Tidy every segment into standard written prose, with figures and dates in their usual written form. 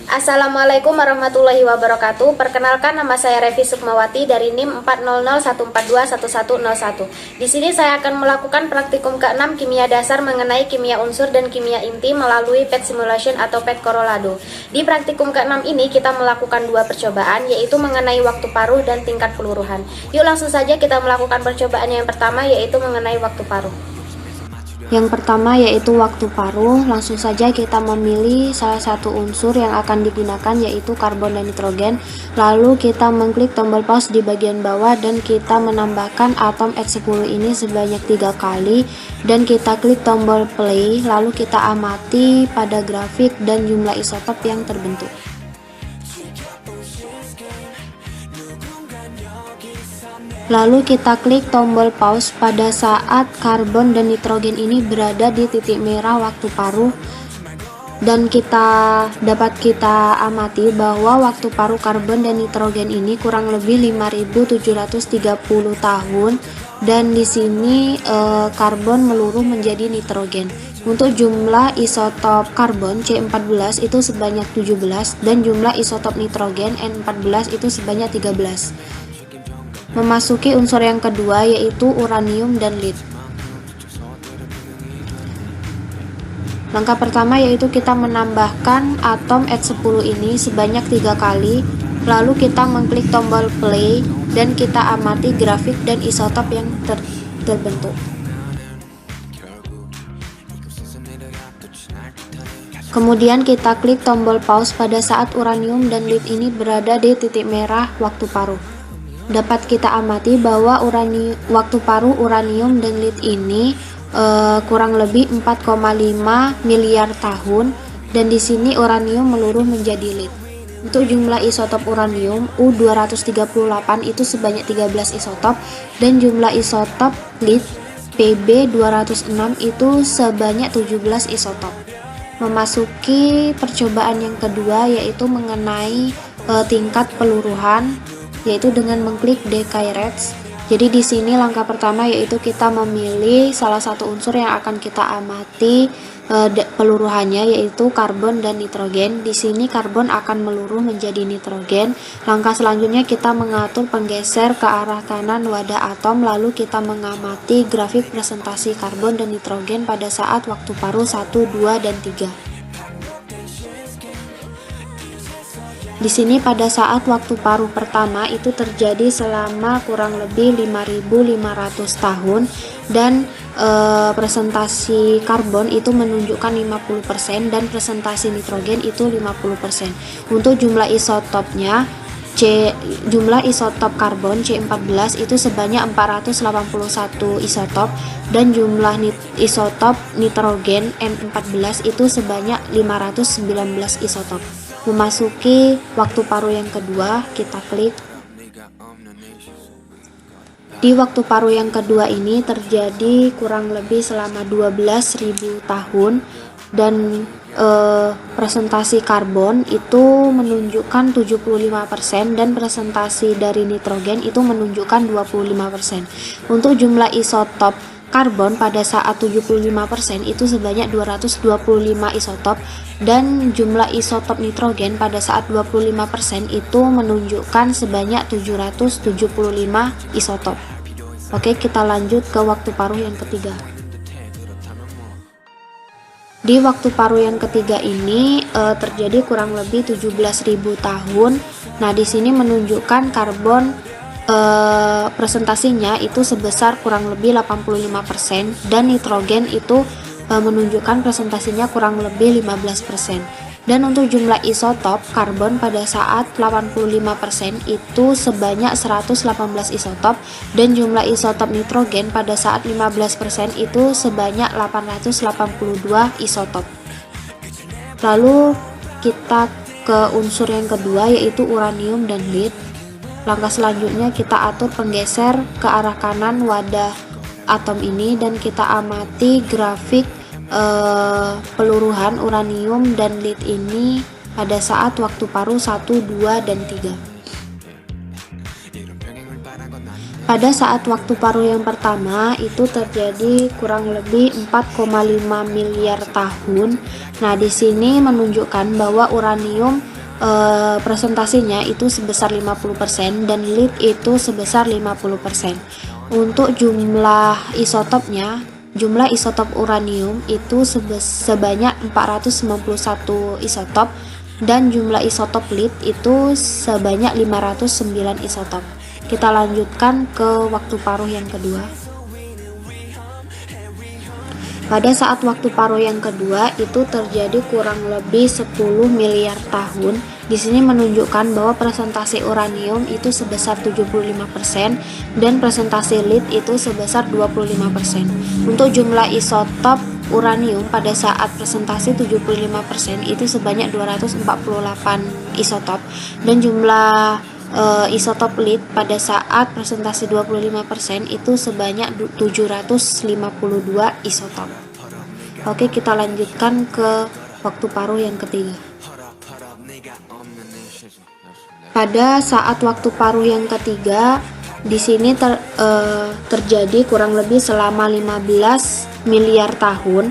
Assalamualaikum warahmatullahi wabarakatuh. Perkenalkan, nama saya Revi Sukmawati dari NIM 400144111. Di sini saya akan melakukan praktikum ke-6 kimia dasar mengenai kimia unsur dan kimia inti melalui PET simulation atau PET Corolado. Di praktikum ke-6 ini kita melakukan dua percobaan, yaitu mengenai waktu paruh dan tingkat peluruhan. Yuk langsung saja kita melakukan percobaan yang pertama, yaitu mengenai waktu paruh. Yang pertama yaitu waktu paruh. Langsung saja kita memilih salah satu unsur yang akan digunakan, yaitu karbon dan nitrogen. Lalu kita mengklik tombol pause di bagian bawah dan kita menambahkan atom H10 ini sebanyak 3 kali dan kita klik tombol play. Lalu kita amati pada grafik dan jumlah isotop yang terbentuk. Lalu kita klik tombol pause pada saat karbon dan nitrogen ini berada di titik merah waktu paruh, dan dapat kita amati bahwa waktu paruh karbon dan nitrogen ini kurang lebih 5730 tahun, dan di sini karbon meluruh menjadi nitrogen. Untuk jumlah isotop karbon C14 itu sebanyak 17 dan jumlah isotop nitrogen N14 itu sebanyak 13. Memasuki unsur yang kedua, yaitu uranium dan lead. Langkah pertama yaitu kita menambahkan atom H10 ini sebanyak 3 kali, lalu kita mengklik tombol play dan kita amati grafik dan isotop yang terbentuk. Kemudian kita klik tombol pause pada saat uranium dan lead ini berada di titik merah waktu paruh. Dapat kita amati bahwa waktu paruh uranium dan lead ini kurang lebih 4,5 miliar tahun, dan di sini uranium meluruh menjadi lead. Untuk jumlah isotop uranium U238 itu sebanyak 13 isotop dan jumlah isotop lead Pb206 itu sebanyak 17 isotop. Memasuki percobaan yang kedua yaitu mengenai tingkat peluruhan, yaitu dengan mengklik decay rates. Jadi di sini langkah pertama yaitu kita memilih salah satu unsur yang akan kita amati peluruhannya, yaitu karbon dan nitrogen. Di sini karbon akan meluruh menjadi nitrogen. Langkah selanjutnya kita mengatur penggeser ke arah kanan wadah atom, lalu kita mengamati grafik presentasi karbon dan nitrogen pada saat waktu paruh 1, 2, dan 3. Di sini pada saat waktu paruh pertama itu terjadi selama kurang lebih 5500 tahun, dan presentasi karbon itu menunjukkan 50% dan presentasi nitrogen itu 50%. Untuk jumlah isotopnya, jumlah isotop karbon C14 itu sebanyak 481 isotop dan jumlah isotop nitrogen N14 itu sebanyak 519 isotop. Memasuki waktu paruh yang kedua, kita klik. Di waktu paruh yang kedua ini terjadi kurang lebih selama 12.000 tahun, dan presentasi karbon itu menunjukkan 75% dan presentasi dari nitrogen itu menunjukkan 25%. Untuk jumlah isotop karbon pada saat 75% itu sebanyak 225 isotop dan jumlah isotop nitrogen pada saat 25% itu menunjukkan sebanyak 775 isotop. Oke, kita lanjut ke waktu paruh yang ketiga. Di waktu paruh yang ketiga ini terjadi kurang lebih 17.000 tahun. Nah, di sini menunjukkan karbon presentasinya itu sebesar kurang lebih 85% dan nitrogen itu menunjukkan presentasinya kurang lebih 15%. Dan untuk jumlah isotop karbon pada saat 85% itu sebanyak 118 isotop dan jumlah isotop nitrogen pada saat 15% itu sebanyak 882 isotop. Lalu kita ke unsur yang kedua yaitu uranium dan lead. Langkah selanjutnya kita atur penggeser ke arah kanan wadah atom ini dan kita amati grafik peluruhan uranium dan lead ini pada saat waktu paruh 1, 2, dan 3. Pada saat waktu paruh yang pertama itu terjadi kurang lebih 4,5 miliar tahun. Nah, di sini menunjukkan bahwa uranium presentasinya itu sebesar 50% dan lead itu sebesar 50%. Untuk jumlah isotop uranium itu sebanyak 491 isotop dan jumlah isotop lead itu sebanyak 509 isotop. Kita lanjutkan ke waktu paruh yang kedua. Pada saat waktu paruh yang kedua itu terjadi kurang lebih 10 miliar tahun. Di sini menunjukkan bahwa presentasi uranium itu sebesar 75% dan presentasi lead itu sebesar 25%. Untuk jumlah isotop uranium pada saat presentasi 75% itu sebanyak 248 isotop dan jumlah isotop lead pada saat presentasi 25% itu sebanyak 752 isotop. Oke, kita lanjutkan ke waktu paruh yang ketiga. Pada saat waktu paruh yang ketiga, di sini terjadi kurang lebih selama 15 miliar tahun.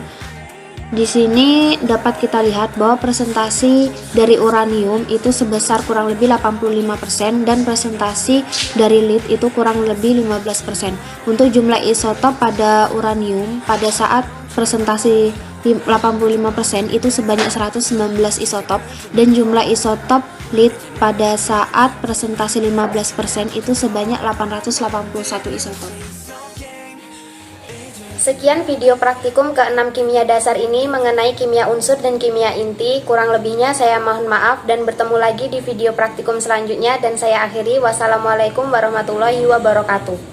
Di sini dapat kita lihat bahwa presentasi dari uranium itu sebesar kurang lebih 85% dan presentasi dari lead itu kurang lebih 15%. Untuk jumlah isotop pada uranium pada saat presentasi 85% itu sebanyak 119 isotop dan jumlah isotop lead pada saat presentasi 15% itu sebanyak 881 isotop. Sekian video praktikum ke-6 kimia dasar ini mengenai kimia unsur dan kimia inti. Kurang lebihnya saya mohon maaf dan bertemu lagi di video praktikum selanjutnya dan saya akhiri. Wassalamualaikum warahmatullahi wabarakatuh.